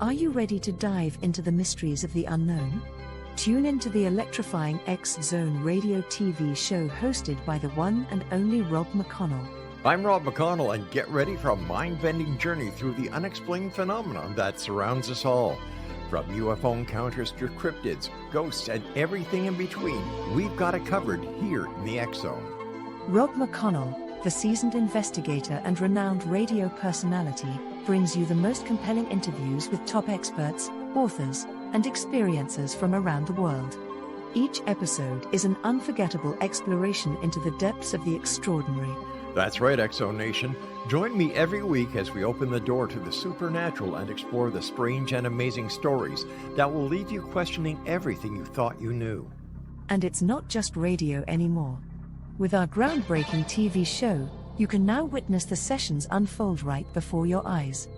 Are you ready to dive into the mysteries of the unknown? Tune into the electrifying X Zone radio TV show hosted by the one and only Rob McConnell. I'm Rob McConnell, and get ready for a mind-bending journey through the unexplained phenomenon that surrounds us all. From UFO encounters to cryptids, ghosts, and everything in between, we've got it covered here in the X Zone. Rob McConnell, the seasoned investigator and renowned radio personality, brings you the most compelling interviews with top experts, authors, and experiencers from around the world. Each episode is an unforgettable exploration into the depths of the extraordinary. That's right, X Zone Nation. Join me every week as we open the door to the supernatural and explore the strange and amazing stories that will leave you questioning everything you thought you knew. And it's not just radio anymore. With our groundbreaking TV show, you can now witness the sessions unfold right before your eyes.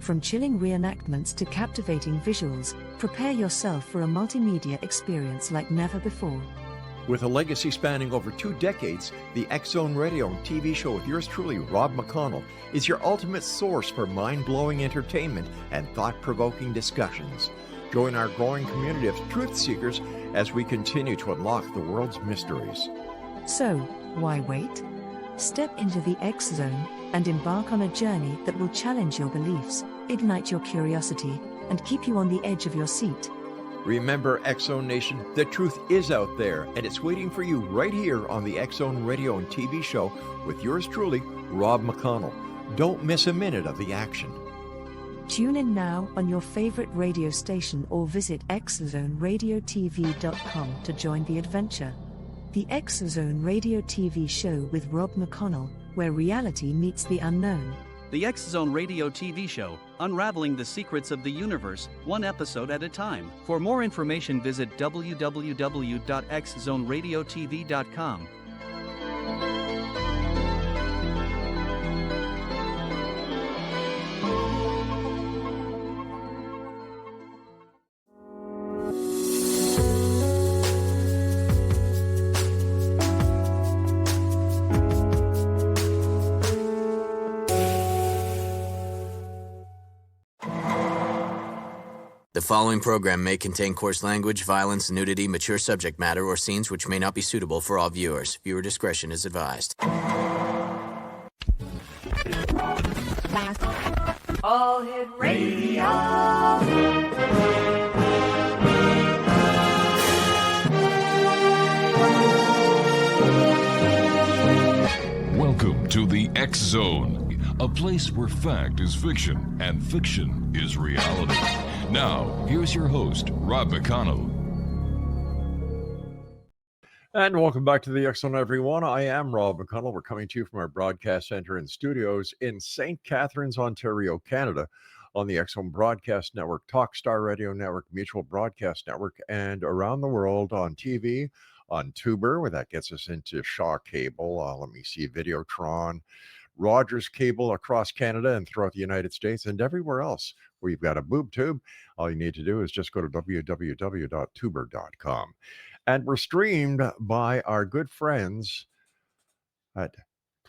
From chilling reenactments to captivating visuals, prepare yourself for a multimedia experience like never before. With a legacy spanning over 2 decades, the X Zone Radio and TV show with yours truly, Rob McConnell, is your ultimate source for mind-blowing entertainment and thought-provoking discussions. Join our growing community of truth seekers as we continue to unlock the world's mysteries. So, why wait? Step into the X Zone and embark on a journey that will challenge your beliefs, ignite your curiosity, and keep you on the edge of your seat. Remember, X Zone Nation, the truth is out there, and it's waiting for you right here on the X Zone Radio and TV show with yours truly, Rob McConnell. Don't miss a minute of the action. Tune in now on your favorite radio station or visit xzoneradiotv.com to join the adventure. The X Zone Radio TV show with Rob McConnell, where reality meets the unknown. The X Zone Radio TV show, unraveling the secrets of the universe, one episode at a time. For more information, visit www.xzoneradiotv.com. The following program may contain coarse language, violence, nudity, mature subject matter, or scenes which may not be suitable for all viewers. Viewer discretion is advised. All Hit Radio. Welcome to the X Zone, a place where fact is fiction and fiction is reality. Now, here's your host, Rob McConnell. And welcome back to the X Zone, everyone. I am Rob McConnell. We're coming to you from our broadcast center and studios in St. Catharines, Ontario, Canada, on the X Zone Broadcast Network, Talkstar Radio Network, Mutual Broadcast Network, and around the world on TV, on Tuber, where that gets us into Shaw Cable. Videotron, Rogers Cable across Canada and throughout the United States, and everywhere else where you've got a boob tube. All you need to do is just go to www.tuber.com. And we're streamed by our good friends at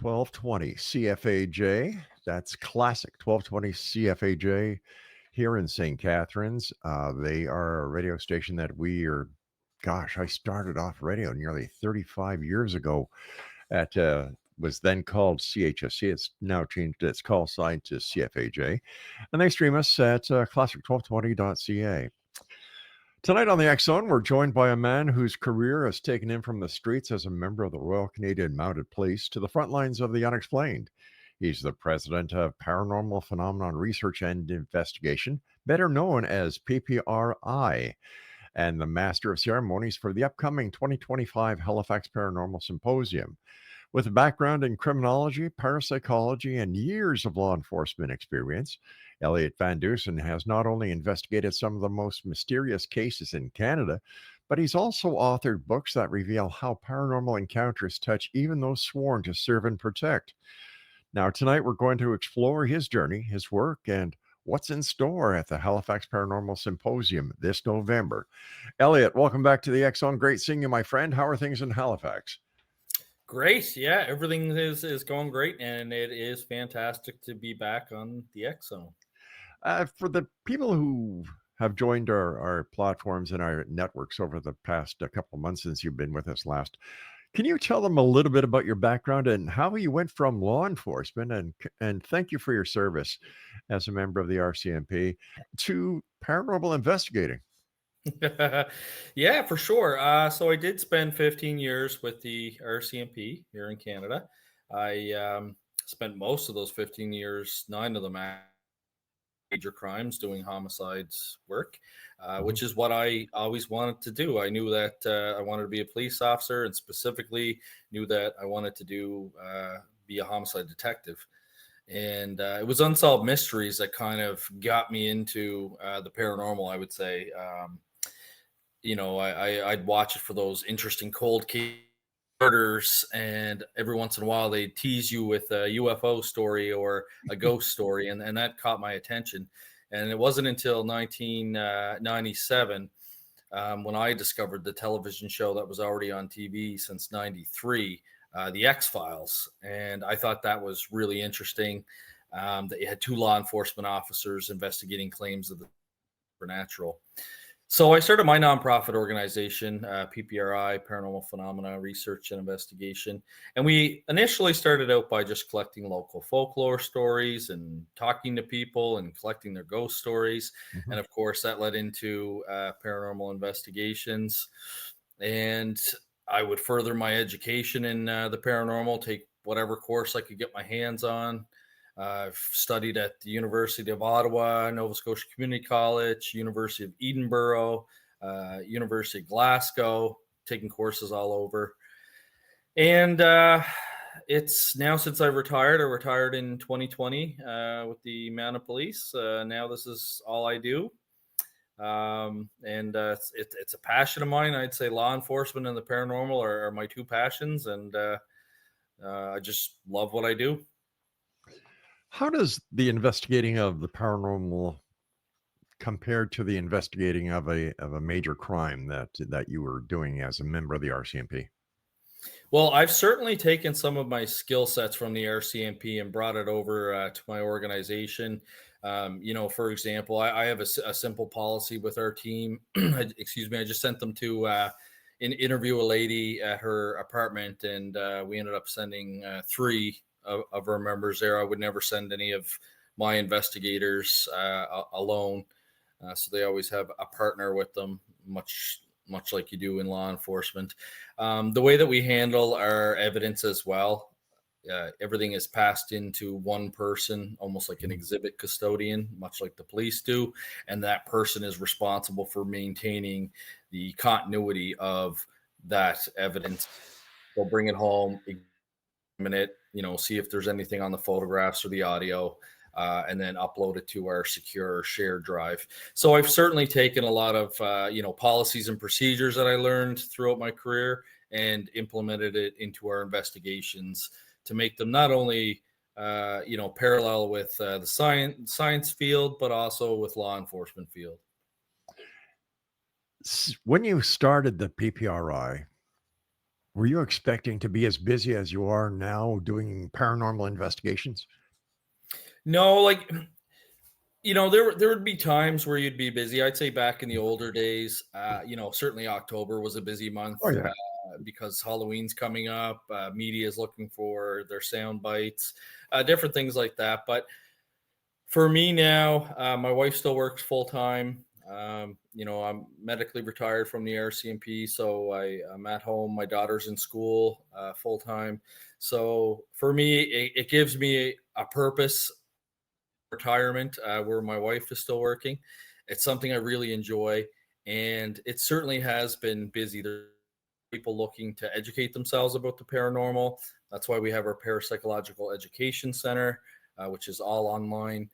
1220 CFAJ. That's classic 1220 CFAJ here in St. Catharines. They are a radio station that I started off radio nearly 35 years ago at was then called CHSC. It's now changed its call sign to CFAJ. And they stream us at classic1220.ca. Tonight on the X Zone, we're joined by a man whose career has taken him from the streets as a member of the Royal Canadian Mounted Police to the front lines of the unexplained. He's the president of Paranormal Phenomenon Research and Investigation, better known as PPRI, and the master of ceremonies for the upcoming 2025 Halifax Paranormal Symposium. With a background in criminology, parapsychology, and years of law enforcement experience, Elliott Van Dusen has not only investigated some of the most mysterious cases in Canada, but he's also authored books that reveal how paranormal encounters touch even those sworn to serve and protect. Now, tonight we're going to explore his journey, his work, and what's in store at the Halifax Paranormal Symposium this November. Elliott, welcome back to the X Zone. Great seeing you, my friend. How are things in Halifax? Great. Yeah, everything is going great, and it is fantastic to be back on the X Zone. For the people who have joined our platforms and our networks over the past couple of months since you've been with us last, can you tell them a little bit about your background and how you went from law enforcement and thank you for your service as a member of the RCMP to paranormal investigating? Yeah, for sure. So I did spend 15 years with the RCMP here in Canada. I spent most of those 15 years, 9 of them major crimes, doing homicides work, Mhm. which is what I always wanted to do. I knew that I wanted to be a police officer, and specifically knew that I wanted to be a homicide detective. And it was unsolved mysteries that kind of got me into the paranormal, I would say. I'd watch it for those interesting cold case murders, and every once in a while they tease you with a UFO story or a ghost story, and that caught my attention. And it wasn't until 1997 when I discovered the television show that was already on TV since '93, The X Files, and I thought that was really interesting. That you had two law enforcement officers investigating claims of the supernatural. So I started my nonprofit organization, PPRI, Paranormal Phenomena Research and Investigation. And we initially started out by just collecting local folklore stories and talking to people and collecting their ghost stories. Mhm. And of course, that led into paranormal investigations. And I would further my education in the paranormal, take whatever course I could get my hands on. I've studied at the University of Ottawa, Nova Scotia Community College, University of Edinburgh, University of Glasgow, taking courses all over. And it's now since I retired. I retired in 2020 with the Mounted Police. Now this is all I do. And it's a passion of mine. I'd say law enforcement and the paranormal are my two passions. And I just love what I do. How does the investigating of the paranormal compare to the investigating of a major crime that you were doing as a member of the RCMP? Well, I've certainly taken some of my skill sets from the RCMP and brought it over to my organization. For example, I have a simple policy with our team. Excuse me, I just sent them to interview a lady at her apartment, and we ended up sending three of our members there. I would never send any of my investigators alone. So they always have a partner with them, much like you do in law enforcement. The way that we handle our evidence as well, everything is passed into one person, almost like an exhibit custodian, much like the police do. And that person is responsible for maintaining the continuity of that evidence. They'll bring it home, examine it, see if there's anything on the photographs or the audio, and then upload it to our secure shared drive. So I've certainly taken a lot of policies and procedures that I learned throughout my career and implemented it into our investigations to make them not only parallel with the science field, but also with law enforcement field. When you started the PPRI, were you expecting to be as busy as you are now doing paranormal investigations? No, there would be times where you'd be busy. I'd say back in the older days, certainly October was a busy month Oh yeah. because Halloween's coming up. Media is looking for their sound bites, different things like that. But for me now, my wife still works full time. I'm medically retired from the RCMP, so I'm at home. My daughter's in school full time. So for me, it gives me a purpose retirement where my wife is still working. It's something I really enjoy, and it certainly has been busy. There are people looking to educate themselves about the paranormal. That's why we have our parapsychological education center, which is all online.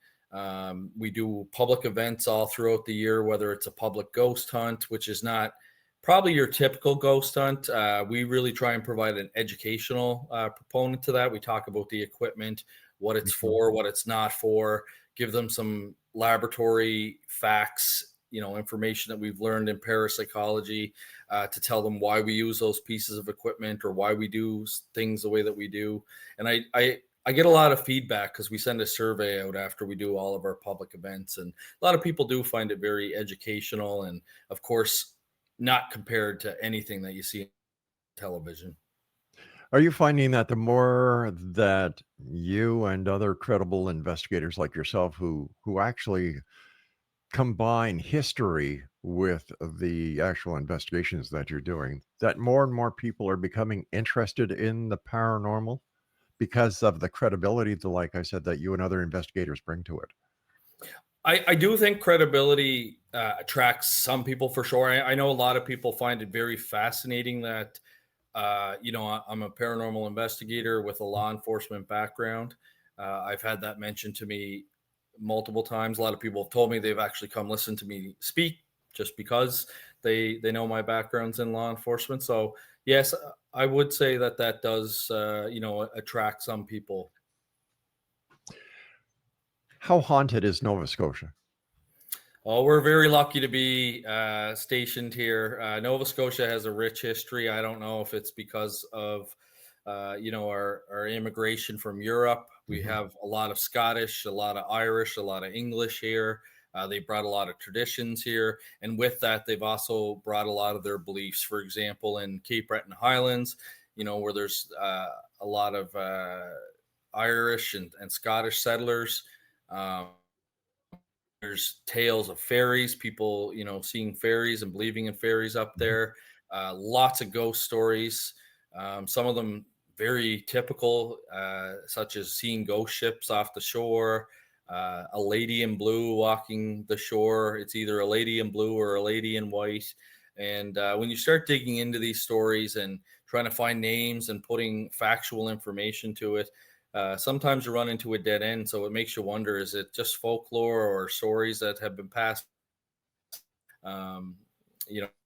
We do public events all throughout the year, whether it's a public ghost hunt, which is not probably your typical ghost hunt. We really try and provide an educational proponent to that. We talk about the equipment, what it's for, what it's not for, give them some laboratory facts, information that we've learned in parapsychology to tell them why we use those pieces of equipment or why we do things the way that we do. And I I get a lot of feedback because we send a survey out after we do all of our public events, and a lot of people do find it very educational, and of course, not compared to anything that you see on television. Are you finding that the more that you and other credible investigators like yourself who actually combine history with the actual investigations that you're doing, that more and more people are becoming interested in the paranormal because of the credibility, like I said, that you and other investigators bring to it? I do think credibility attracts some people for sure. I know a lot of people find it very fascinating that, I'm a paranormal investigator with a law enforcement background. I've had that mentioned to me multiple times. A lot of people have told me they've actually come listen to me speak just because they know my background's in law enforcement. So yes, I would say that does attract some people. How haunted is Nova Scotia? Oh, we're very lucky to be stationed here. Nova Scotia has a rich history. I don't know if it's because of, our immigration from Europe. We Mhm. have a lot of Scottish, a lot of Irish, a lot of English here. They brought a lot of traditions here. And with that, they've also brought a lot of their beliefs. For example, in Cape Breton Highlands, where there's a lot of Irish and Scottish settlers. Um, there's tales of fairies, people, seeing fairies and believing in fairies up Mhm. there. Lots of ghost stories. Some of them very typical, such as seeing ghost ships off the shore, a lady in blue walking the shore. It's either a lady in blue or a lady in white. And when you start digging into these stories and trying to find names and putting factual information to it, sometimes you run into a dead end. So it makes you wonder, is it just folklore or stories that have been passed, um,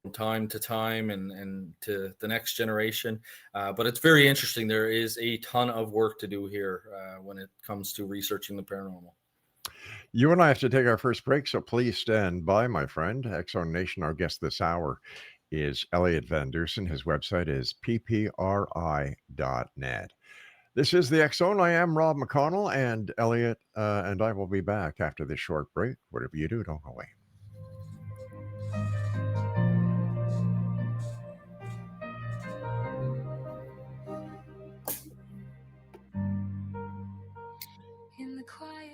from time to time and to the next generation? But it's very interesting. There is a ton of work to do here when it comes to researching the paranormal. You and I have to take our first break, so please stand by, my friend. Exxon Nation, our guest this hour is Elliott Van Dusen. His website is ppri.net. This is the X Zone. I am Rob McConnell, and Elliott and I will be back after this short break. Whatever you do, don't go away. In the quiet.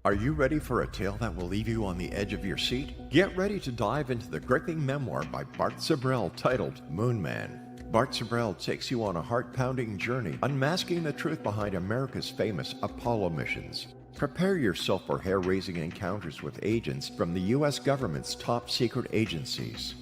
Are you ready for a tale that will leave you on the edge of your seat? Get ready to dive into the gripping memoir by Bart Sibrel titled Moon Man. Bart Sibrel takes you on a heart-pounding journey, unmasking the truth behind America's famous Apollo missions. Prepare yourself for hair-raising encounters with agents from the U.S. government's top secret agencies.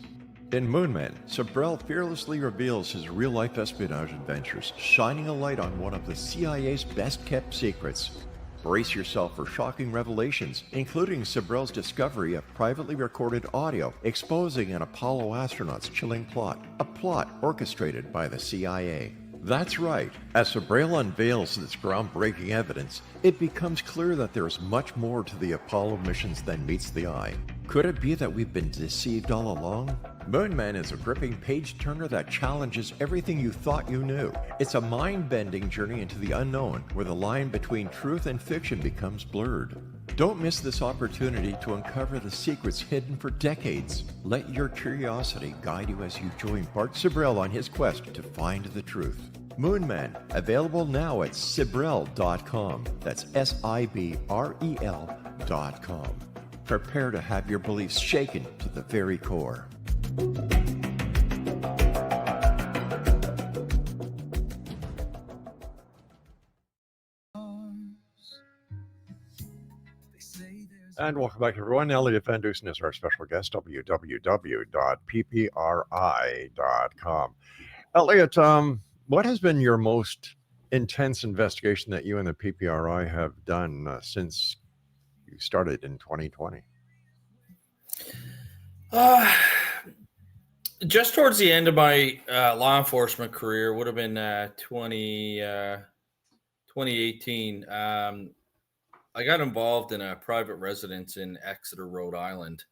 In Moonman, Sibrel fearlessly reveals his real-life espionage adventures, shining a light on one of the CIA's best-kept secrets. Brace yourself for shocking revelations, including Sibrel's discovery of privately recorded audio exposing an Apollo astronaut's chilling plot, a plot orchestrated by the CIA. That's right. As Sibrel unveils this groundbreaking evidence, it becomes clear that there is much more to the Apollo missions than meets the eye. Could it be that we've been deceived all along? Moonman is a gripping page-turner that challenges everything you thought you knew. It's a mind-bending journey into the unknown, where the line between truth and fiction becomes blurred. Don't miss this opportunity to uncover the secrets hidden for decades. Let your curiosity guide you as you join Bart Sibrel on his quest to find the truth. Moonman, available now at Sibrel.com. That's Sibrel.com. Prepare to have your beliefs shaken to the very core. And welcome back, everyone. Elliott Van Dusen is our special guest, www.ppri.com. Elliott, what has been your most intense investigation that you and the PPRI have done since you started in 2020? Just towards the end of my law enforcement career, would have been 2018. I got involved in a private residence in Exeter, Rhode Island.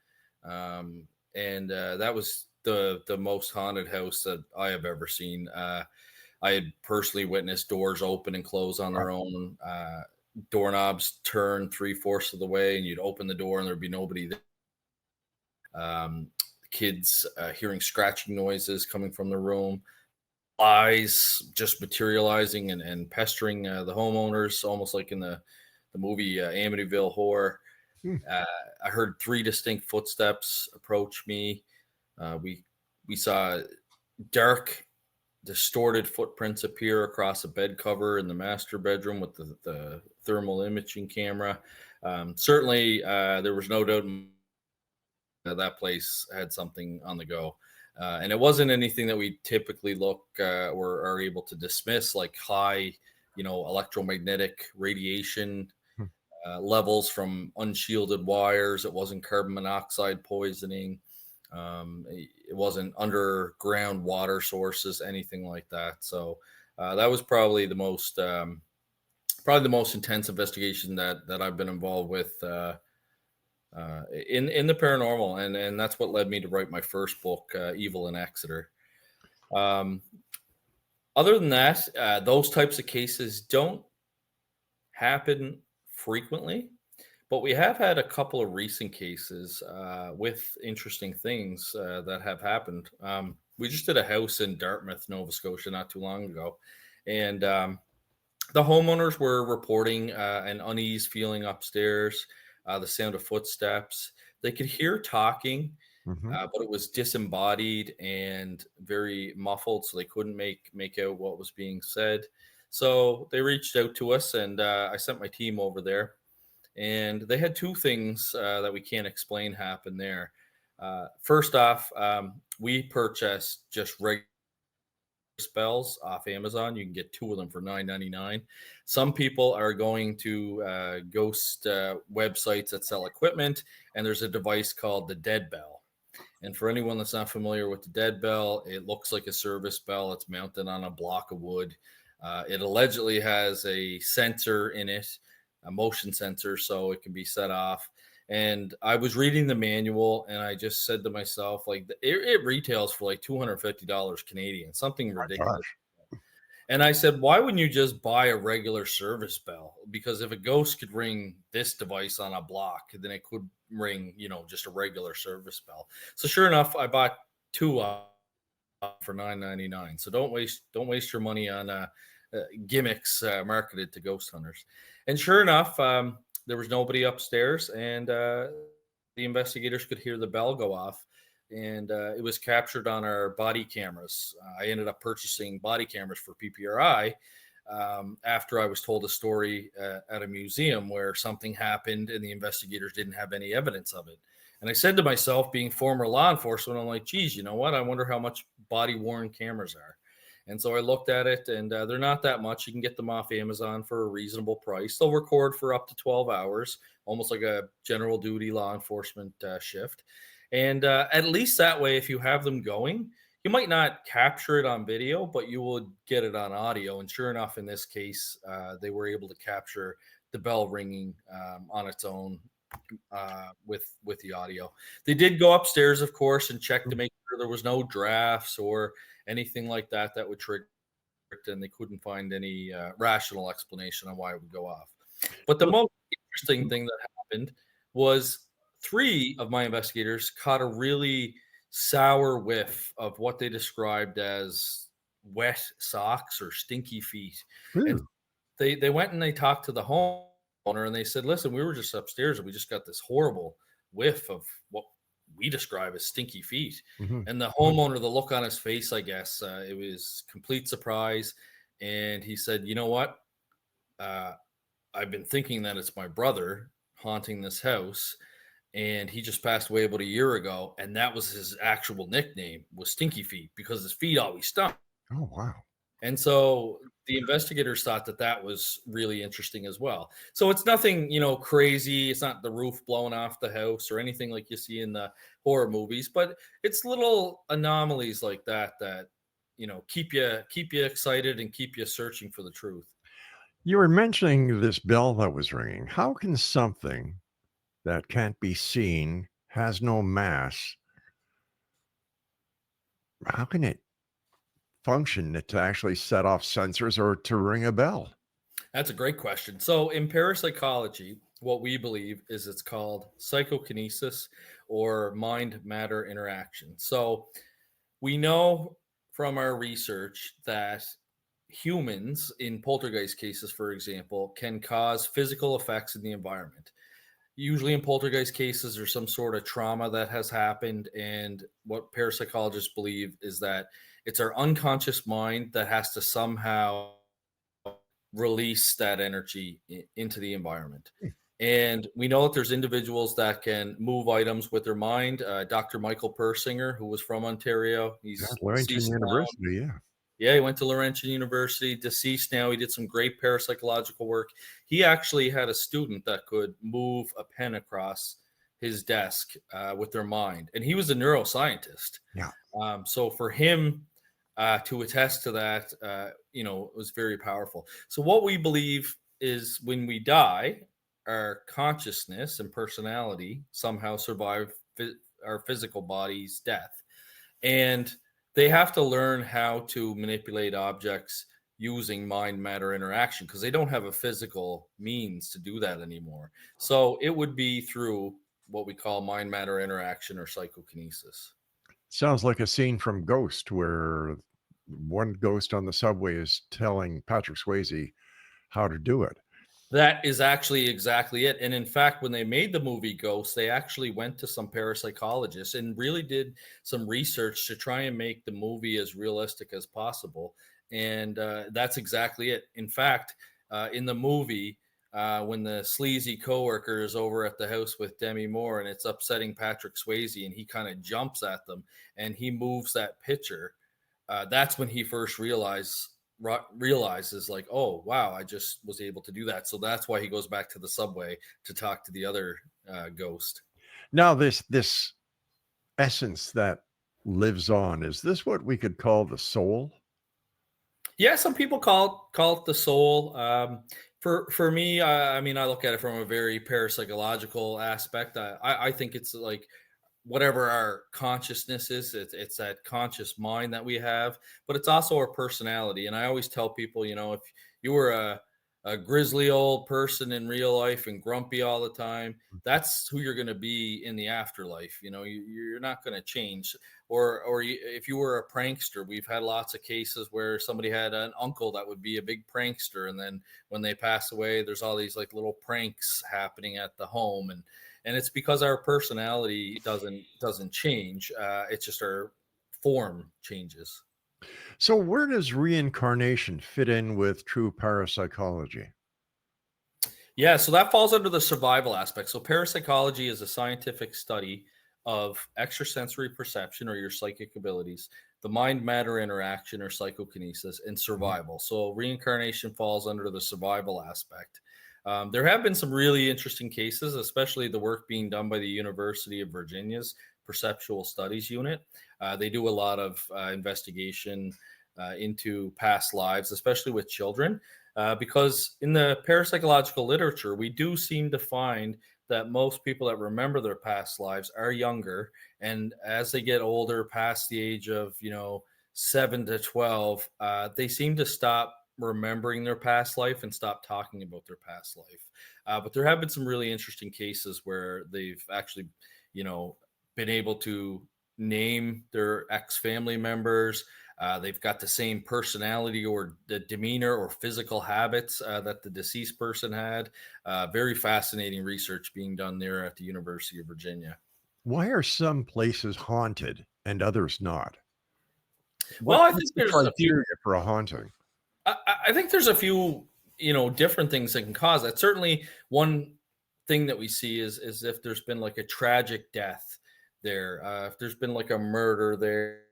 And that was the most haunted house that I have ever seen. I had personally witnessed doors open and close on their own, doorknobs turn 3/4 of the way, and you'd open the door and there'd be nobody there. Kids hearing scratching noises coming from the room, flies just materializing and pestering the homeowners, almost like in the movie Amityville Horror. I heard 3 distinct footsteps approach me. We saw dark, distorted footprints appear across a bed cover in the master bedroom with the thermal imaging camera. Certainly, there was no doubt that place had something on the go. And it wasn't anything that we typically look or are able to dismiss, like high, electromagnetic radiation levels from unshielded wires. It wasn't carbon monoxide poisoning. It wasn't underground water sources, anything like that. So that was probably the most intense investigation that I've been involved with in the paranormal, and that's what led me to write my first book, Evil in Exeter. Other than that, those types of cases don't happen frequently, but we have had a couple of recent cases with interesting things that have happened. We just did a house in Dartmouth, Nova Scotia, not too long ago, and the homeowners were reporting an unease feeling upstairs, the sound of footsteps. They could hear talking, but it was disembodied and very muffled, so they couldn't make out what was being said. So they reached out to us, and I sent my team over there. And they had 2 things that we can't explain happen there. First off, we purchased just regular spells off Amazon. You can get 2 of them for $9.99. Some people are going to ghost websites that sell equipment, and there's a device called the Dead Bell. And for anyone that's not familiar with the Dead Bell, it looks like a service bell. It's mounted on a block of wood. It allegedly has a sensor in it, a motion sensor, so it can be set off. And I was reading the manual, and I just said to myself, like, it retails for like $250 Canadian, something ridiculous. And I said, why wouldn't you just buy a regular service bell? Because if a ghost could ring this device on a block, then it could ring, just a regular service bell. So sure enough, I bought 2 for $9.99. So don't waste your money on gimmicks marketed to ghost hunters. And sure enough, there was nobody upstairs, and the investigators could hear the bell go off, and it was captured on our body cameras. I ended up purchasing body cameras for PPRI after I was told a story at a museum where something happened and the investigators didn't have any evidence of it. And I said to myself, being former law enforcement, I'm like, geez, you know what? I wonder how much body-worn cameras are. And so I looked at it, and they're not that much. You can get them off Amazon for a reasonable price. They'll record for up to 12 hours, almost like a general duty law enforcement shift. And at least that way, if you have them going, you might not capture it on video, but you will get it on audio. And sure enough, in this case, they were able to capture the bell ringing on its own with the audio. They did go upstairs, of course, and check to make sure there was no drafts or anything like that would trigger it, and they couldn't find any rational explanation on why it would go off. But the most interesting thing that happened was 3 of my investigators caught a really sour whiff of what they described as wet socks or stinky feet. And they went and they talked to the homeowner, and they said, listen, we were just upstairs and we just got this horrible whiff of what we describe as stinky feet. And the homeowner, the look on his face, I guess, it was complete surprise. And he said, you know what? I've been thinking that it's my brother haunting this house, and he just passed away about a year ago. And that was his actual nickname, was Stinky Feet, because his feet always stunk. Oh, wow. And so the investigators thought that was really interesting as well. So it's nothing, crazy. It's not the roof blowing off the house or anything like you see in the horror movies, but it's little anomalies like that keep you excited and keep you searching for the truth. You were mentioning this bell that was ringing. How can something that can't be seen, has no mass, How can it function to actually set off sensors or to ring a bell? That's a great question. So, in parapsychology, what we believe is it's called psychokinesis or mind matter interaction. So, we know from our research that humans, in poltergeist cases, for example, can cause physical effects in the environment. Usually, in poltergeist cases, there's some sort of trauma that has happened. And what parapsychologists believe is that it's our unconscious mind that has to somehow release that energy into the environment. And we know that there's individuals that can move items with their mind. Dr. Michael Persinger, who was from Ontario, Yeah, he's Laurentian deceased now. University, yeah. Yeah, he went to Laurentian University, deceased now. He did some great parapsychological work. He actually had a student that could move a pen across his desk with their mind, and he was a neuroscientist. Yeah. So for him to attest to that, it was very powerful. So what we believe is when we die, our consciousness and personality somehow survive our physical body's death. And they have to learn how to manipulate objects using mind matter interaction because they don't have a physical means to do that anymore. So it would be through what we call mind matter interaction or psychokinesis. Sounds like a scene from Ghost where one ghost on the subway is telling Patrick Swayze how to do it. That is actually exactly it. And in fact, when they made the movie Ghost, they actually went to some parapsychologists and really did some research to try and make the movie as realistic as possible. And that's exactly it. In fact, in the movie, when the sleazy coworker is over at the house with Demi Moore and it's upsetting Patrick Swayze and he kind of jumps at them and he moves that picture, that's when he first realizes like, oh wow, I just was able to do that. So that's why he goes back to the subway to talk to the other ghost. Now, this essence that lives on, is this what we could call the soul? Yeah, some people call it the soul. For me, I mean, I look at it from a very parapsychological aspect. I think it's like whatever our consciousness is, it's that conscious mind that we have, but it's also our personality. And I always tell people, if you were a grizzly old person in real life and grumpy all the time, that's who you're going to be in the afterlife. You're not going to change. Or if you were a prankster, we've had lots of cases where somebody had an uncle that would be a big prankster, and then when they pass away, there's all these like little pranks happening at the home, and it's because our personality doesn't change. It's just our form changes. So, where does reincarnation fit in with true parapsychology? Yeah, so that falls under the survival aspect. So parapsychology is a scientific study of extrasensory perception or your psychic abilities, the mind matter interaction or psychokinesis, and survival. So reincarnation falls under the survival aspect. There have been some really interesting cases, especially the work being done by the University of Virginia's Perceptual Studies Unit. They do a lot of investigation into past lives, especially with children, because in the parapsychological literature, we do seem to find that most people that remember their past lives are younger. And as they get older, past the age of, 7 to 12, they seem to stop remembering their past life and stop talking about their past life. But there have been some really interesting cases where they've actually, been able to name their ex-family members. They've got the same personality or the demeanor or physical habits that the deceased person had. Very fascinating research being done there at the University of Virginia. Why are some places haunted and others not? Well, I What's think the there's a few. criteria for a haunting? I think there's a few, different things that can cause that. Certainly, one thing that we see is if there's been like a tragic death there, if there's been like a murder there.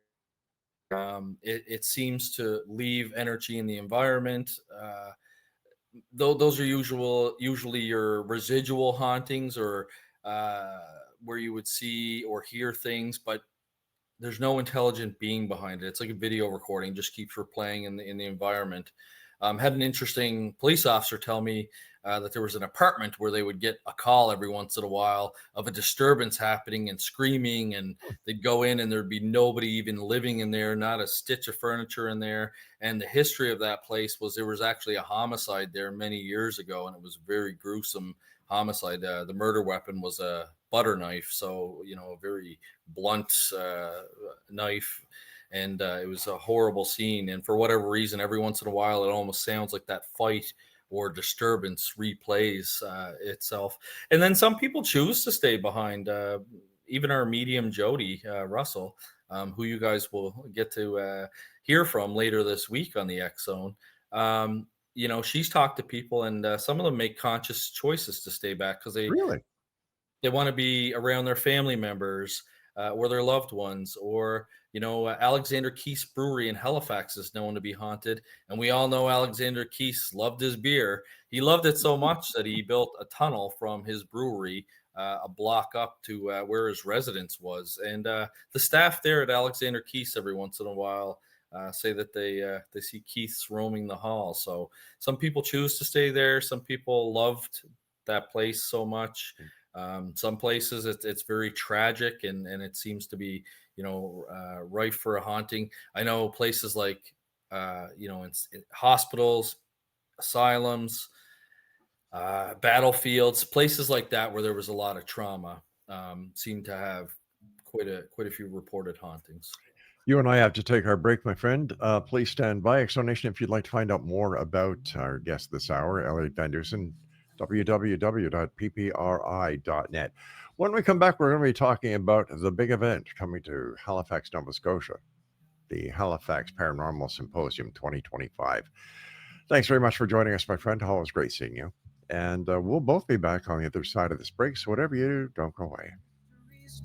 It seems to leave energy in the environment. Though those are usually your residual hauntings or where you would see or hear things, but there's no intelligent being behind it. It's like a video recording, just keeps replaying in the environment. Had an interesting police officer tell me that there was an apartment where they would get a call every once in a while of a disturbance happening and screaming, and they'd go in and there'd be nobody even living in there, not a stitch of furniture in there. And the history of that place was there was actually a homicide there many years ago, and it was a very gruesome homicide. The murder weapon was a butter knife, so a very blunt knife, and it was a horrible scene. And for whatever reason, every once in a while, it almost sounds like that fight or disturbance replays itself. And then some people choose to stay behind. Even our medium Jody Russell, who you guys will get to hear from later this week on the X Zone. She's talked to people, and some of them make conscious choices to stay back because they want to be around their family members or their loved ones. Or Alexander Keith's brewery in Halifax is known to be haunted, and we all know Alexander Keith loved his beer. He loved it so much that he built a tunnel from his brewery a block up to where his residence was. And the staff there at Alexander Keith's every once in a while say that they see Keith's roaming the hall. So some people choose to stay there. Some people loved that place so much. Some places it's very tragic, and it seems to be rife for a haunting. I know places like in hospitals, asylums, battlefields, places like that where there was a lot of trauma seem to have quite a few reported hauntings. You and I have to take our break, my friend. Please stand by. Explanation if you'd like to find out more about our guest this hour, Elliott Van Dusen, www.ppri.net. When we come back, we're going to be talking about the big event coming to Halifax, Nova Scotia, the Halifax Paranormal Symposium 2025. Thanks very much for joining us, my friend. Always great seeing you. And we'll both be back on the other side of this break, so whatever you do, don't go away.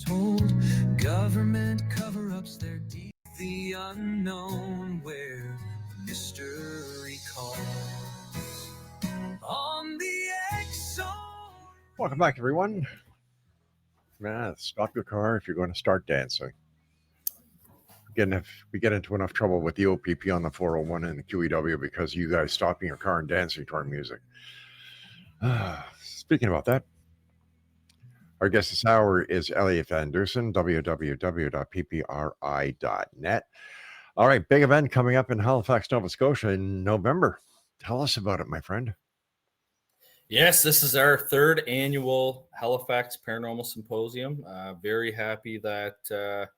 Told government cover-ups their deep, the unknown where mystery calls on the X-Zone. Welcome back, everyone. Stop your car if you're going to start dancing. Again, if we get into enough trouble with the OPP on the 401 and the QEW because you guys stopping your car and dancing to our music. Speaking about that, our guest this hour is Elliott Van Dusen, www.ppri.net. All right, big event coming up in Halifax, Nova Scotia in November. Tell us about it, my friend. Yes, this is our third annual Halifax Paranormal Symposium. Very happy that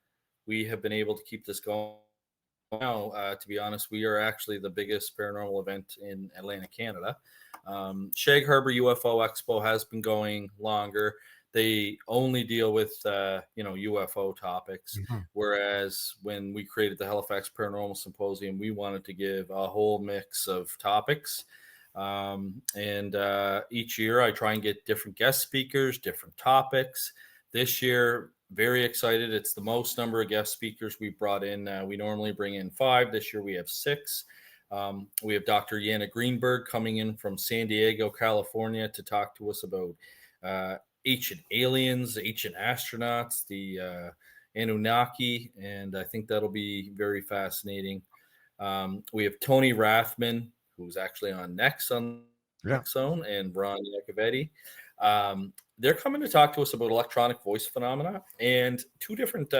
we have been able to keep this going. Now, to be honest, we are actually the biggest paranormal event in Atlantic Canada. Shag Harbor UFO Expo has been going longer. They only deal with UFO topics, whereas when we created the Halifax Paranormal Symposium, we wanted to give a whole mix of topics. And each year I try and get different guest speakers, different topics. This year, very excited. It's the most number of guest speakers we've brought in. We normally bring in 5. This year we have 6. We have Dr. Yana Greenberg coming in from San Diego, California to talk to us about ancient aliens, ancient astronauts, the Anunnaki, and I think that'll be very fascinating. We have Tony Rathman, who's actually on Next on Next Zone, and Ron Iacovetti. They're coming to talk to us about electronic voice phenomena and 2 different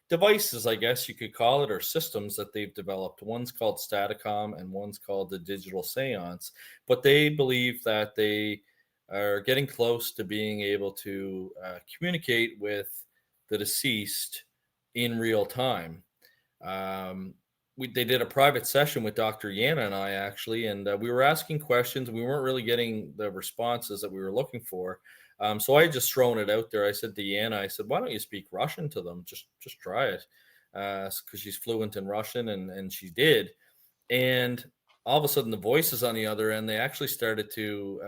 devices, I guess you could call it, or systems that they've developed. One's called Staticom and one's called the Digital Seance. But they believe that they are getting close to being able to communicate with the deceased in real time. They did a private session with Dr. Yana and I, actually, and we were asking questions. We weren't really getting the responses that we were looking for. So I just thrown it out there. I said to Yana, I said, why don't you speak Russian to them? Just try it. Because she's fluent in Russian, and she did. And all of a sudden the voices on the other end, they actually started to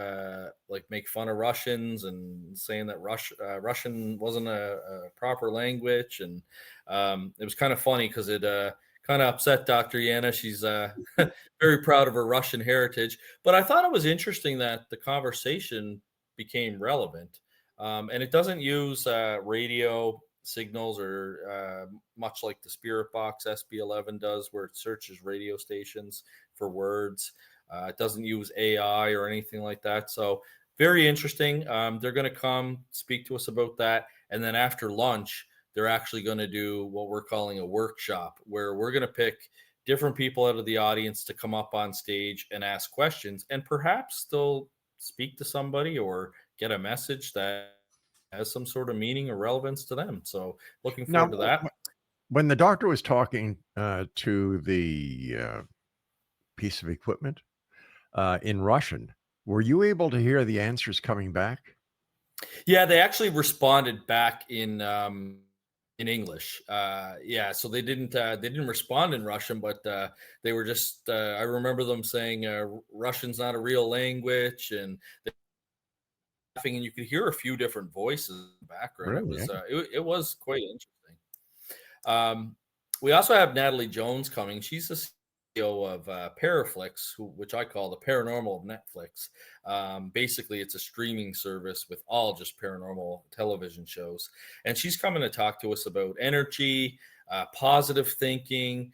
make fun of Russians and saying that Russian wasn't a proper language. And it was kind of funny because it kind of upset Dr. Yana. She's very proud of her Russian heritage. But I thought it was interesting that the conversation became relevant. And it doesn't use radio signals or much like the Spirit Box SB11 does, where it searches radio stations for words. It doesn't use AI or anything like that. So very interesting. They're going to come speak to us about that. And then after lunch, they're actually going to do what we're calling a workshop, where we're going to pick different people out of the audience to come up on stage and ask questions, and perhaps they'll speak to somebody or get a message that has some sort of meaning or relevance to them. So looking Now, forward to that. when the doctor was talking to the piece of equipment in Russian, were you able to hear the answers coming back? Yeah, they actually responded back in English. Yeah, so they didn't respond in Russian, but they were just. I remember them saying Russian's not a real language, and they were laughing, and you could hear a few different voices in the background. Really? It was quite interesting. We also have Natalie Jones coming. She's the CEO of Paraflix, which I call the Paranormal of Netflix. Basically, it's a streaming service with all just paranormal television shows. And she's coming to talk to us about energy, positive thinking,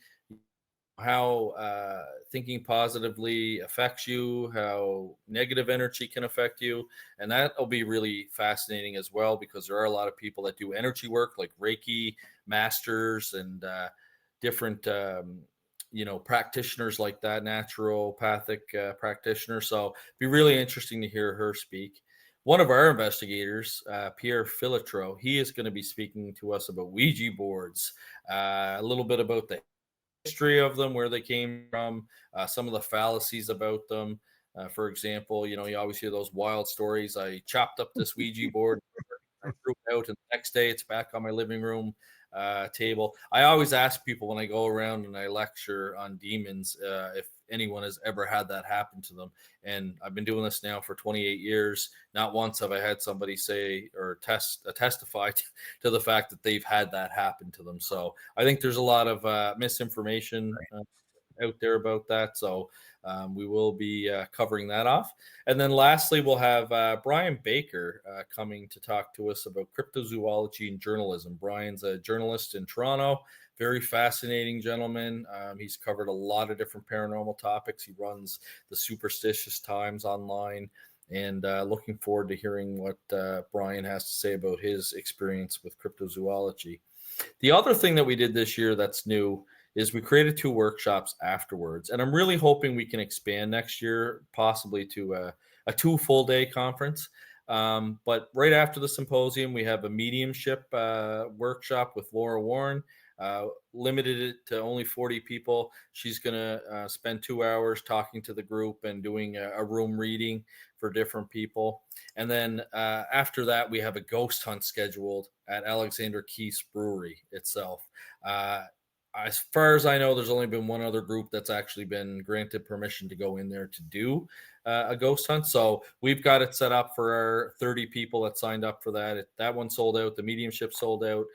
how thinking positively affects you, how negative energy can affect you. And that'll be really fascinating as well, because there are a lot of people that do energy work, like Reiki masters and different practitioners like that, naturopathic practitioners. So it'd be really interesting to hear her speak. One of our investigators, Pierre Filitro, he is going to be speaking to us about Ouija boards, a little bit about the history of them, where they came from, some of the fallacies about them. For example, you always hear those wild stories. I chopped up this Ouija board, I threw it out, and the next day it's back on my living room table. I always ask people when I go around and I lecture on demons if anyone has ever had that happen to them. And I've been doing this now for 28 years. Not once have I had somebody say or testify to the fact that they've had that happen to them. So I think there's a lot of misinformation out there about that. So we will be covering that off. And then lastly, we'll have Brian Baker coming to talk to us about cryptozoology and journalism. Brian's a journalist in Toronto, very fascinating gentleman. He's covered a lot of different paranormal topics. He runs the Superstitious Times online, and looking forward to hearing what Brian has to say about his experience with cryptozoology. The other thing that we did this year that's new is we created 2 workshops afterwards. And I'm really hoping we can expand next year, possibly to a 2 full day conference. But right after the symposium, we have a mediumship workshop with Laura Warren. Limited it to only 40 people. She's going to spend 2 hours talking to the group and doing a room reading for different people. And then after that, we have a ghost hunt scheduled at Alexander Keith's Brewery itself. As far as I know, there's only been one other group that's actually been granted permission to go in there to do a ghost hunt. So we've got it set up for our 30 people that signed up for that. That one sold out. The mediumship sold out.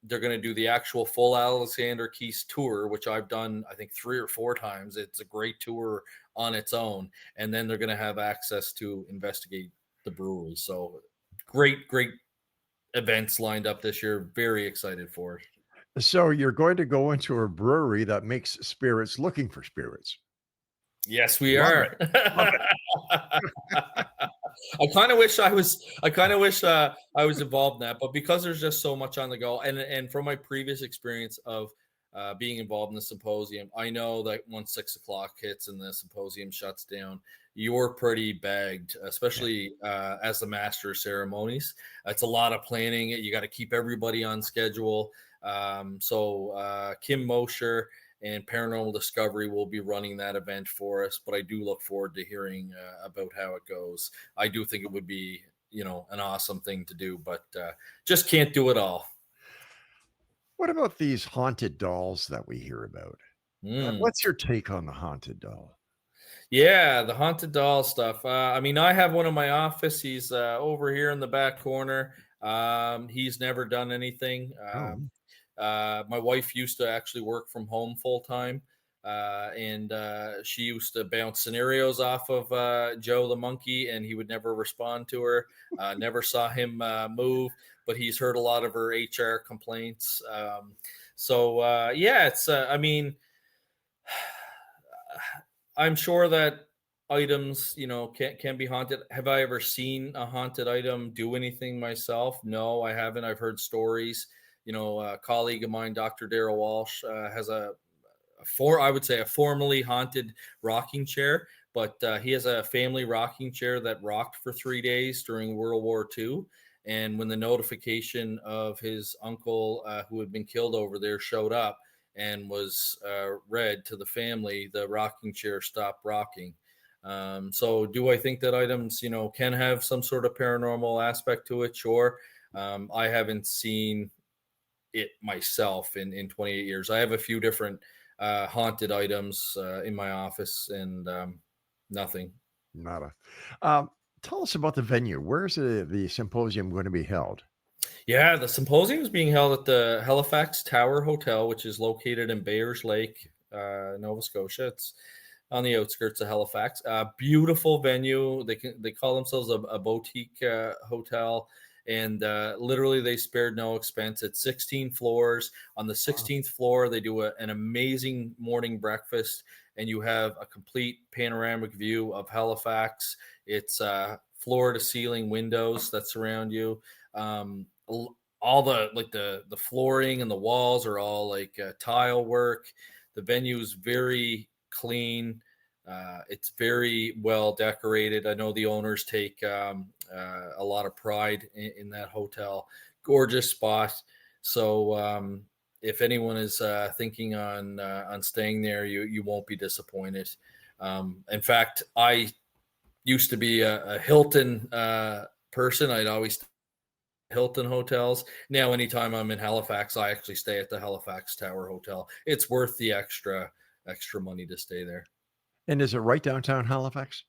They're going to do the actual full Alexander Keith's tour, which I've done, I think, 3 or 4 times. It's a great tour on its own. And then they're going to have access to investigate the brewery. So great events lined up this year. Very excited for it. So you're going to go into a brewery that makes spirits looking for spirits. Yes, we Love are. it. Love it. I kind of wish I was involved in that, but because there's just so much on the go, and from my previous experience of being involved in the symposium, I know that once 6 o'clock hits and the symposium shuts down, you're pretty bagged, especially as the master of ceremonies. It's a lot of planning. You got to keep everybody on schedule. So Kim Mosher and Paranormal Discovery will be running that event for us, but I do look forward to hearing about how it goes. I do think it would be, an awesome thing to do, but just can't do it all. What about these haunted dolls that we hear about? What's your take on the haunted doll? Yeah, the haunted doll stuff. I have one in my office. He's over here in the back corner. He's never done anything. My wife used to actually work from home full time, and she used to bounce scenarios off of Joe the monkey, and he would never respond to her. Never saw him move, but he's heard a lot of her HR complaints. It's I'm sure that items, can be haunted. Have I ever seen a haunted item do anything myself? No, I haven't. I've heard stories. A colleague of mine, Dr. Darrell Walsh, has I would say a formerly haunted rocking chair, but he has a family rocking chair that rocked for 3 days during World War II. And when the notification of his uncle, who had been killed over there, showed up and was read to the family, the rocking chair stopped rocking. So do I think that items, can have some sort of paranormal aspect to it? Sure. I haven't seen it myself in 28 years. I have a few different haunted items in my office, and nothing. Nada. Tell us about the venue. Where's the symposium going to be held? Yeah, the symposium is being held at the Halifax Tower Hotel, which is located in Bayers Lake, Nova Scotia. It's on the outskirts of Halifax. Beautiful venue. They call themselves a boutique hotel, and literally they spared no expense. It's 16 floors. On the 16th floor, they do an amazing morning breakfast, and you have a complete panoramic view of Halifax. It's floor to ceiling windows that surround you. All the flooring and the walls are all like tile work. The venue is very clean. It's very well decorated. I know the owners take a lot of pride in that hotel. Gorgeous spot. So if anyone is thinking on staying there, you won't be disappointed. In fact, I used to be a Hilton person. I'd always stay at Hilton hotels. Now, anytime I'm in Halifax, I actually stay at the Halifax Tower Hotel. It's worth the extra money to stay there. And is it right downtown Halifax?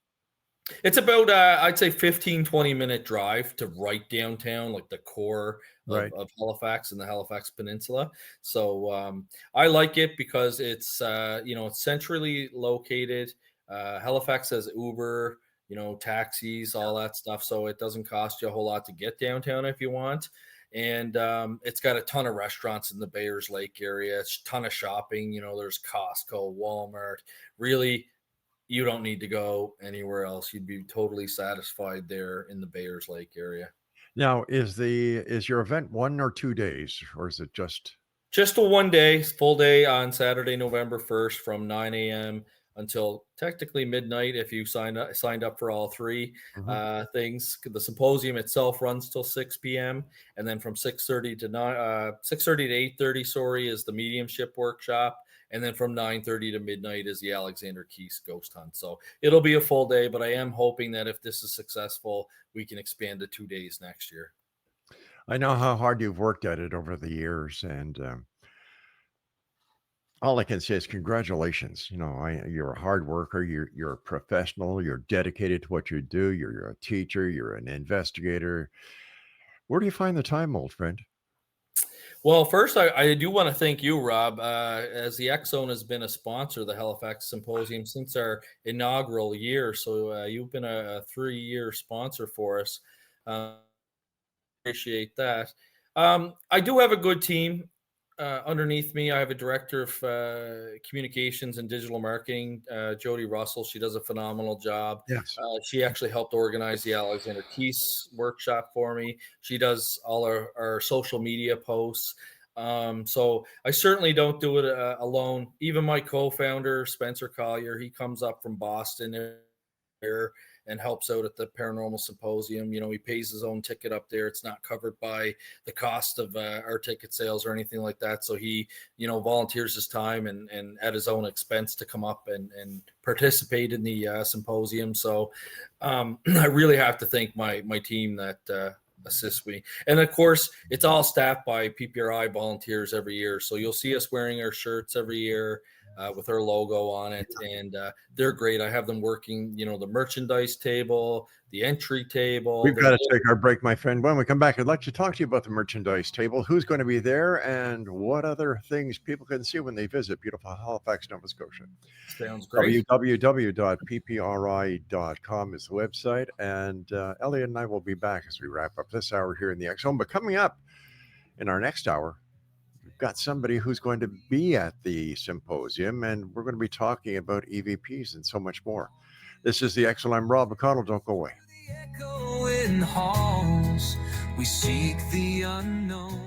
It's about, I'd say 15-20 minute drive to right downtown, like the core of Halifax and the Halifax Peninsula. So I like it because it's, it's centrally located. Halifax has Uber, taxis, all that stuff. So it doesn't cost you a whole lot to get downtown if you want. And it's got a ton of restaurants in the Bayers Lake area. It's a ton of shopping. There's Costco, Walmart. Really, you don't need to go anywhere else. You'd be totally satisfied there in the Bayers Lake area. Now, is your event 1 or 2 days, or is it just a 1 day, full day on Saturday, November 1st from 9 a.m. until technically midnight if you signed up for all three things. The symposium itself runs till 6 p.m. and then from 6:30 to 8:30, is the mediumship workshop. And then from 9:30 to midnight is the Alexander Keys ghost hunt. So it'll be a full day, but I am hoping that if this is successful, we can expand to 2 days next year. I know how hard you've worked at it over the years, and all I can say is congratulations. You're a hard worker. You're a professional. You're dedicated to what you do. You're a teacher. You're an investigator. Where do you find the time, old friend? Well, first, I do want to thank you, Rob, as the X Zone has been a sponsor of the Halifax Symposium since our inaugural year. So you've been a 3-year sponsor for us. Appreciate that. I do have a good team underneath me. I have a director of communications and digital marketing, Jody Russell. She does a phenomenal job. Yes. She actually helped organize the Alexander Keys workshop for me. She does all our social media posts. So I certainly don't do it alone. Even my co-founder, Spencer Collier, he comes up from Boston and helps out at the Paranormal Symposium. He pays his own ticket up there. It's not covered by the cost of our ticket sales or anything like that. So he, volunteers his time and at his own expense to come up and participate in the symposium. So I really have to thank my team that assists me. And of course, it's all staffed by PPRI volunteers every year. So you'll see us wearing our shirts every year with our logo on it. And they're great. I have them working, the merchandise table, the entry table. We've got to take our break, my friend. When we come back, I'd like to talk to you about the merchandise table, who's going to be there, and what other things people can see when they visit beautiful Halifax, Nova Scotia. Sounds great. www.ppri.com is the website. And Elliott and I will be back as we wrap up this hour here in the X Zone. But coming up in our next hour, got somebody who's going to be at the symposium, and we're going to be talking about EVPs and so much more. This is the X Zone. I'm Rob McConnell. Don't go away. The echo in halls, we seek the unknown.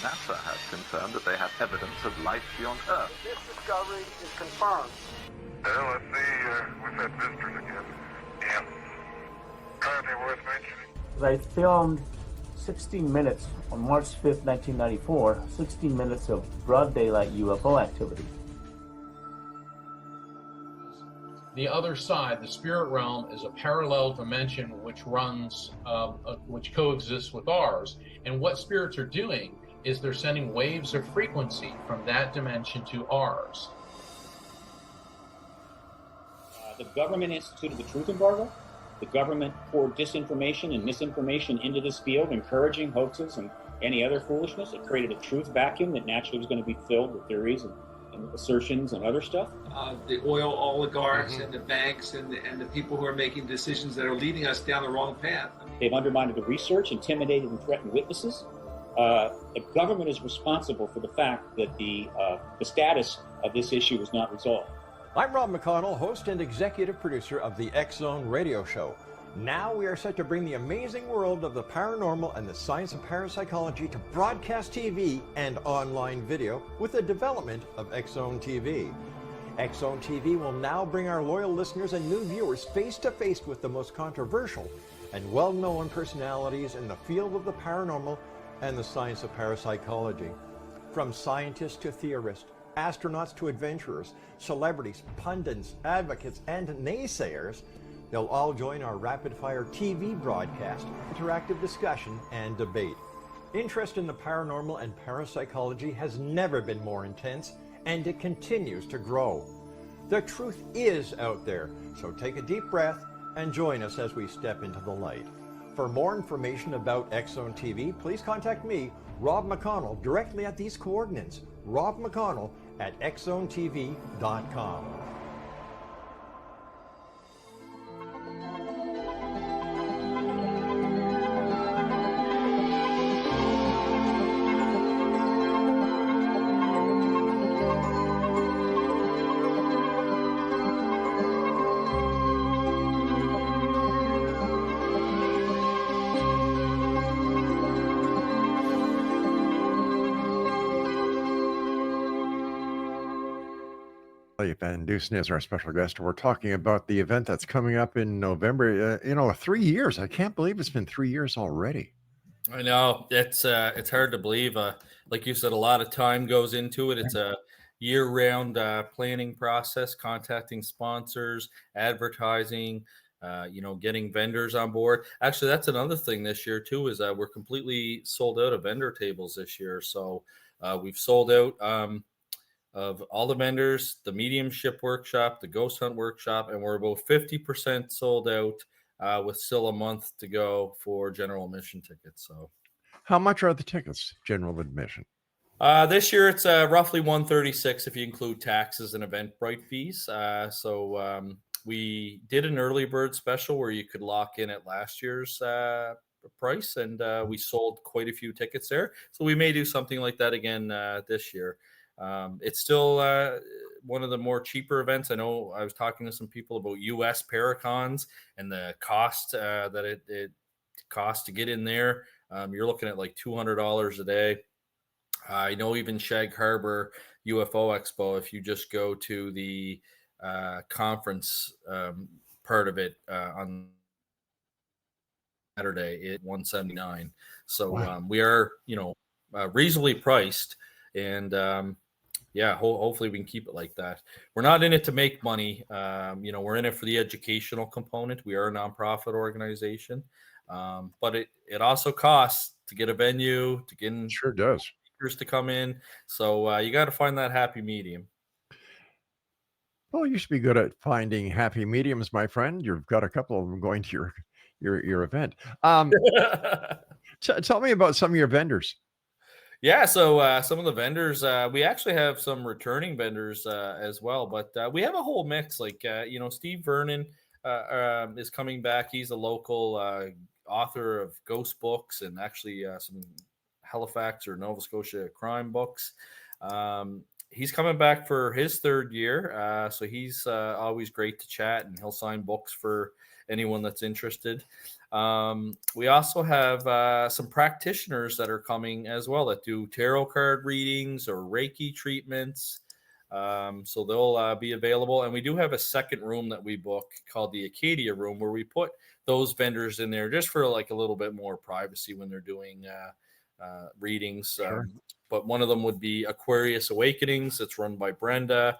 NASA has confirmed that they have evidence of life beyond Earth. This discovery is confirmed. Well, let's see, we've had visitors again. Yeah. Anything worth mentioning? I filmed 16 minutes on March 5th, 1994, 16 minutes of broad daylight UFO activity. The other side, the spirit realm, is a parallel dimension which runs, which coexists with ours. And what spirits are doing is they're sending waves of frequency from that dimension to ours. The government instituted the truth embargo. The government poured disinformation and misinformation into this field, encouraging hoaxes and any other foolishness. It created a truth vacuum that naturally was going to be filled with theories and assertions and other stuff. The oil oligarchs and the banks and the people who are making decisions that are leading us down the wrong path. They've undermined the research, intimidated and threatened witnesses. The government is responsible for the fact that the status of this issue is not resolved. I'm Rob McConnell, host and executive producer of the X Zone radio show. Now we are set to bring the amazing world of the paranormal and the science of parapsychology to broadcast TV and online video with the development of X Zone TV. X Zone TV will now bring our loyal listeners and new viewers face to face with the most controversial and well-known personalities in the field of the paranormal and the science of parapsychology. From scientists to theorists, astronauts to adventurers, celebrities, pundits, advocates, and naysayers, they'll all join our rapid-fire TV broadcast, interactive discussion, and debate. Interest in the paranormal and parapsychology has never been more intense, and it continues to grow. The truth is out there, so take a deep breath and join us as we step into the light. For more information about X Zone TV, please contact me, Rob McConnell, directly at these coordinates, Rob McConnell at xzonetv.com. Elliott Van Dusen is our special guest. We're talking about the event that's coming up in November. 3 years. I can't believe it's been 3 years already. I know it's hard to believe. Like you said, a lot of time goes into it. It's a year-round planning process, contacting sponsors, advertising, getting vendors on board. Actually, that's another thing this year too, is we're completely sold out of vendor tables this year. So we've sold out of all the vendors, the mediumship workshop, the ghost hunt workshop, and we're about 50% sold out with still a month to go for general admission tickets. So how much are the tickets, general admission? This year it's roughly $136 if you include taxes and Eventbrite fees. So we did an early bird special where you could lock in at last year's price, and we sold quite a few tickets there. So we may do something like that again this year. It's still one of the more cheaper events. I know I was talking to some people about US Paracons and the cost that it costs to get in there. You're looking at like $200 a day. I know even Shag Harbor UFO Expo, if you just go to the conference part of it on Saturday, it's $179. So wow. We are, reasonably priced, and hopefully we can keep it like that. We're not in it to make money. We're in it for the educational component. We are a nonprofit organization, but it also costs to get a venue, to get in. Sure does. Speakers to come in. So you got to find that happy medium. Well, you should be good at finding happy mediums, my friend. You've got a couple of them going to your event. Tell me about some of your vendors. Yeah, so some of the vendors, we actually have some returning vendors as well, but we have a whole mix. Like, Steve Vernon is coming back. He's a local author of ghost books and actually some Halifax or Nova Scotia crime books. He's coming back for his third year, so he's always great to chat, and he'll sign books for anyone that's interested. We also have some practitioners that are coming as well that do tarot card readings or Reiki treatments. So they'll be available. And we do have a second room that we book called the Acadia room, where we put those vendors in there just for like a little bit more privacy when they're doing readings. Sure. But one of them would be Aquarius Awakenings. It's run by Brenda.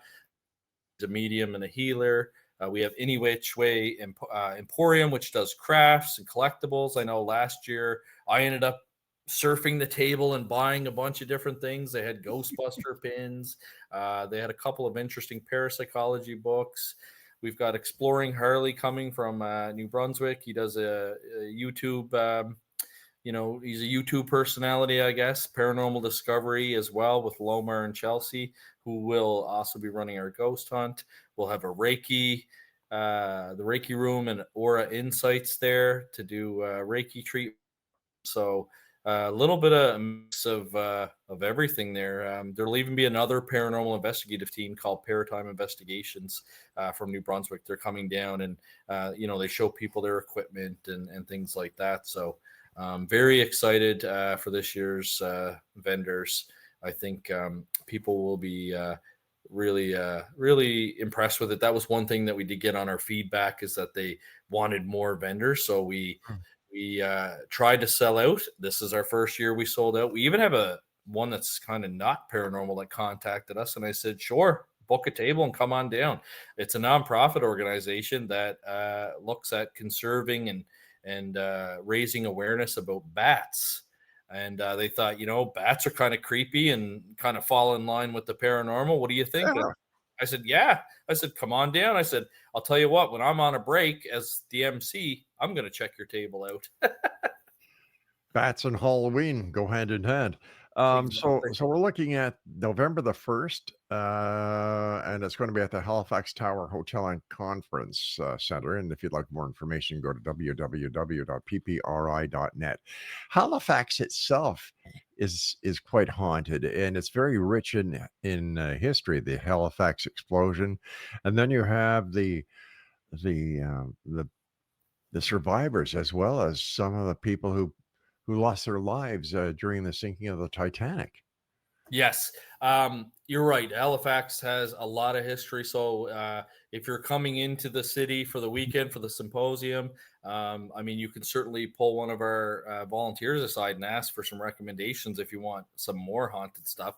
She's a medium and a healer. We have Any Which Way Emporium, which does crafts and collectibles. I know last year I ended up surfing the table and buying a bunch of different things. They had Ghostbuster pins. They had a couple of interesting parapsychology books. We've got Exploring Harley coming from New Brunswick. He does a YouTube, he's a YouTube personality, I guess. Paranormal Discovery as well with Lomar and Chelsea, who will also be running our ghost hunt. We'll have a Reiki, the Reiki room and Aura Insights there to do Reiki treatment. So a little bit of a mix of everything there. There'll even be another paranormal investigative team called Paratime Investigations from New Brunswick. They're coming down and, they show people their equipment and things like that. So very excited for this year's vendors. I think people will be really impressed with it. That was one thing that we did get on our feedback, is that they wanted more vendors. So we tried to sell out. This is our first year we sold out. We even have one that's kind of not paranormal that contacted us, and I said, sure, book a table and come on down. It's a nonprofit organization that looks at conserving and raising awareness about bats. And they thought, bats are kind of creepy and kind of fall in line with the paranormal. What do you think? Yeah. I said, yeah. I said, come on down. I said, I'll tell you what, when I'm on a break as the MC, I'm going to check your table out. Bats and Halloween go hand in hand. So we're looking at November the 1st, and it's going to be at the Halifax Tower Hotel and Conference Center. And if you'd like more information, go to www.ppri.net. Halifax itself is quite haunted, and it's very rich in history. The Halifax explosion, and then you have the survivors, as well as some of the people who lost their lives during the sinking of the Titanic. Yes, you're right. Halifax has a lot of history. So if you're coming into the city for the weekend for the symposium, you can certainly pull one of our volunteers aside and ask for some recommendations if you want some more haunted stuff.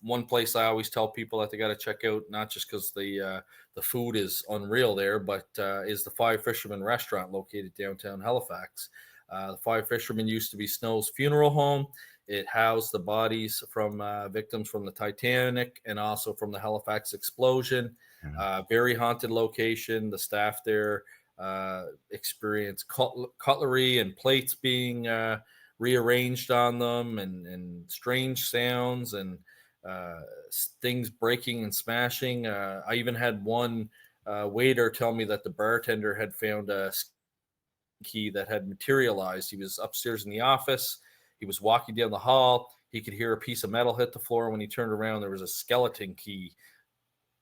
One place I always tell people that they got to check out, not just because the food is unreal there, but is the Five Fishermen restaurant located downtown Halifax. The Five Fishermen used to be Snow's funeral home. It housed the bodies from victims from the Titanic and also from the Halifax explosion. Very haunted location. The staff there experienced cutlery and plates being rearranged on them, and strange sounds and things breaking and smashing. I even had one waiter tell me that the bartender had found a key that had materialized. He was upstairs in the office. He was walking down the hall. He could hear a piece of metal hit the floor. When he turned around, there was a skeleton key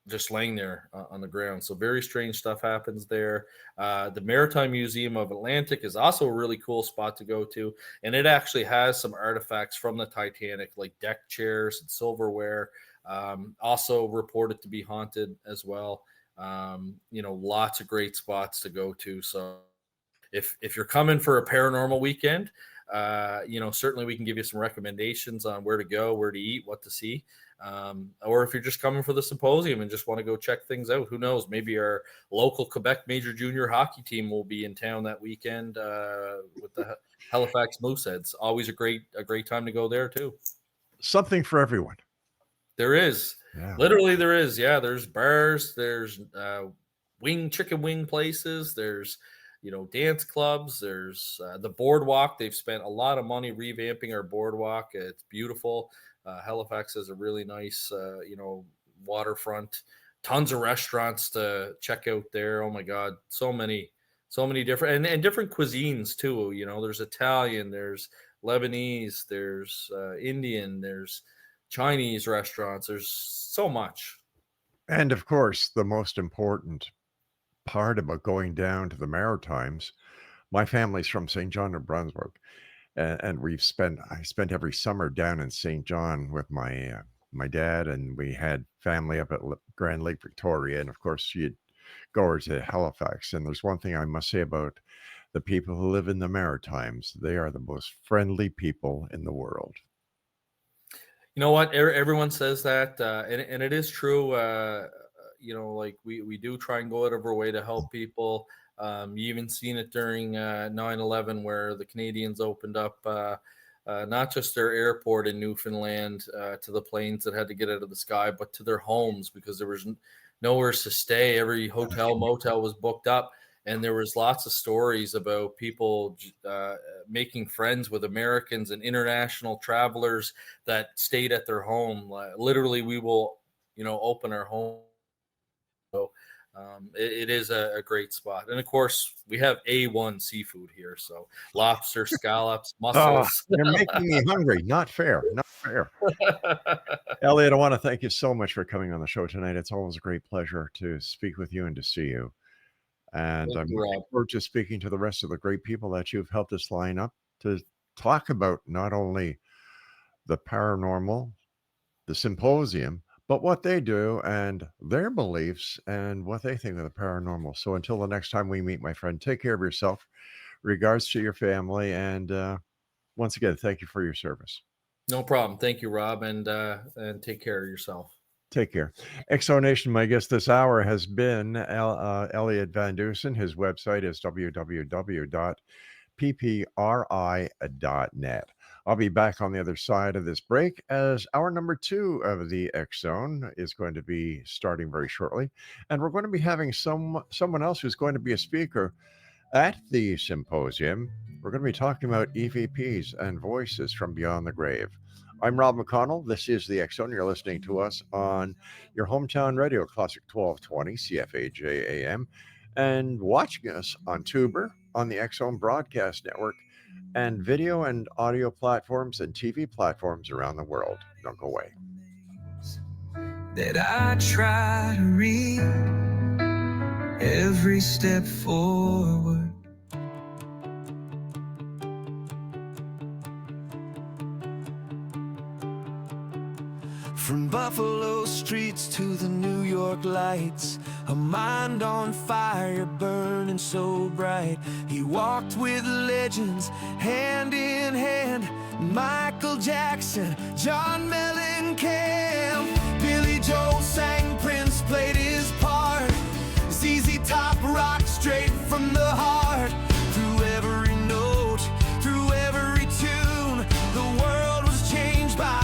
just laying there on the ground. So very strange stuff happens there. The Maritime Museum of Atlantic is also a really cool spot to go to. And it actually has some artifacts from the Titanic, like deck chairs and silverware, also reported to be haunted as well. Lots of great spots to go to. So if you're coming for a paranormal weekend, certainly we can give you some recommendations on where to go, where to eat, what to see. Or if you're just coming for the symposium and just want to go check things out, who knows? Maybe our local Quebec Major Junior hockey team will be in town that weekend with the Halifax Mooseheads. Always a great time to go there too. Something for everyone. There is. Yeah. Literally there is. Yeah, there's bars, there's chicken wing places, there's dance clubs. There's the boardwalk. They've spent a lot of money revamping our boardwalk. It's beautiful. Halifax has a really nice, waterfront. Tons of restaurants to check out there. Oh my God, so many different and different cuisines too. There's Italian, there's Lebanese, there's Indian, there's Chinese restaurants. There's so much. And of course, the most important part about going down to the Maritimes, my family's from St. John, New Brunswick, and I spent every summer down in St. John with my dad, and we had family up at Grand Lake Victoria, and of course you'd go over to Halifax. And there's one thing I must say about the people who live in the Maritimes: they are the most friendly people in the world. You know what? Everyone says that, and it is true. Like we do try and go out of our way to help people. You even seen it during 9/11, where the Canadians opened up not just their airport in Newfoundland to the planes that had to get out of the sky, but to their homes, because there was nowhere to stay. Every hotel, motel was booked up. And there was lots of stories about people making friends with Americans and international travelers that stayed at their home. Literally, we will, open our home. So it is a great spot. And of course, we have A1 seafood here. So lobster, scallops, mussels. You're making me hungry. Not fair. Not fair. Elliott, I want to thank you so much for coming on the show tonight. It's always a great pleasure to speak with you and to see you. And I'm looking forward to speaking to the rest of the great people that you've helped us line up to talk about not only the paranormal, the symposium, but what they do and their beliefs and what they think of the paranormal. So until the next time we meet, my friend, take care of yourself. Regards to your family. And once again, thank you for your service. No problem. Thank you, Rob. And take care of yourself. Take care. Exonation, my guest this hour has been Elliott Van Dusen. His website is www.ppri.net. I'll be back on the other side of this break as hour number 2 of the X Zone is going to be starting very shortly. And we're going to be having someone else who's going to be a speaker at the symposium. We're going to be talking about EVPs and voices from beyond the grave. I'm Rob McConnell. This is the X Zone. You're listening to us on your hometown radio, Classic 1220 CFAJ AM, and watching us on Tuber, on the X Zone Broadcast Network, and video and audio platforms and TV platforms around the world. Don't go away. That I try to read every step forward. From Buffalo streets to the New York lights, a mind on fire burning so bright. He walked with legends hand in hand. Michael Jackson, John Mellencamp, Billy Joel sang, Prince played his part. ZZ Top rocked straight from the heart. Through every note, through every tune, the world was changed by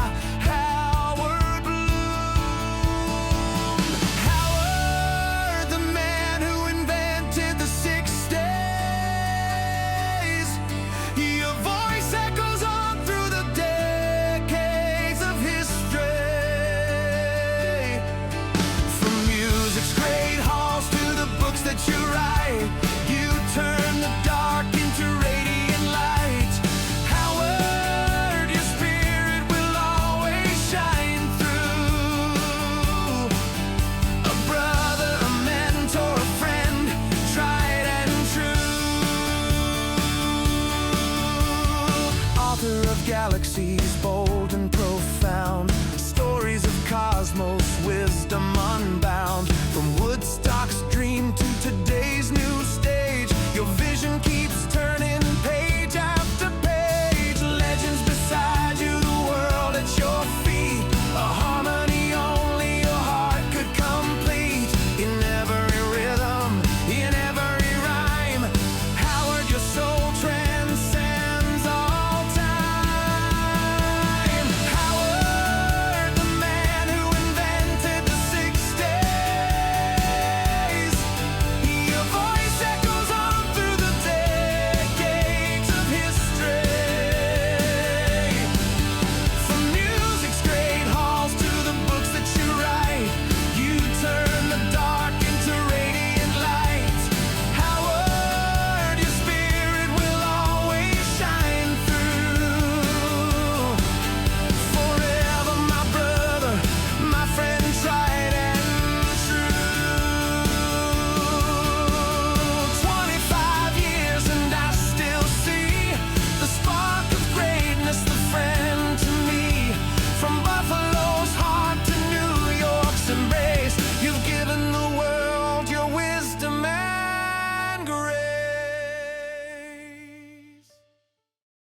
galaxies bold and profound, stories of cosmos, wisdom unbound. From Woodstock's dream to today's news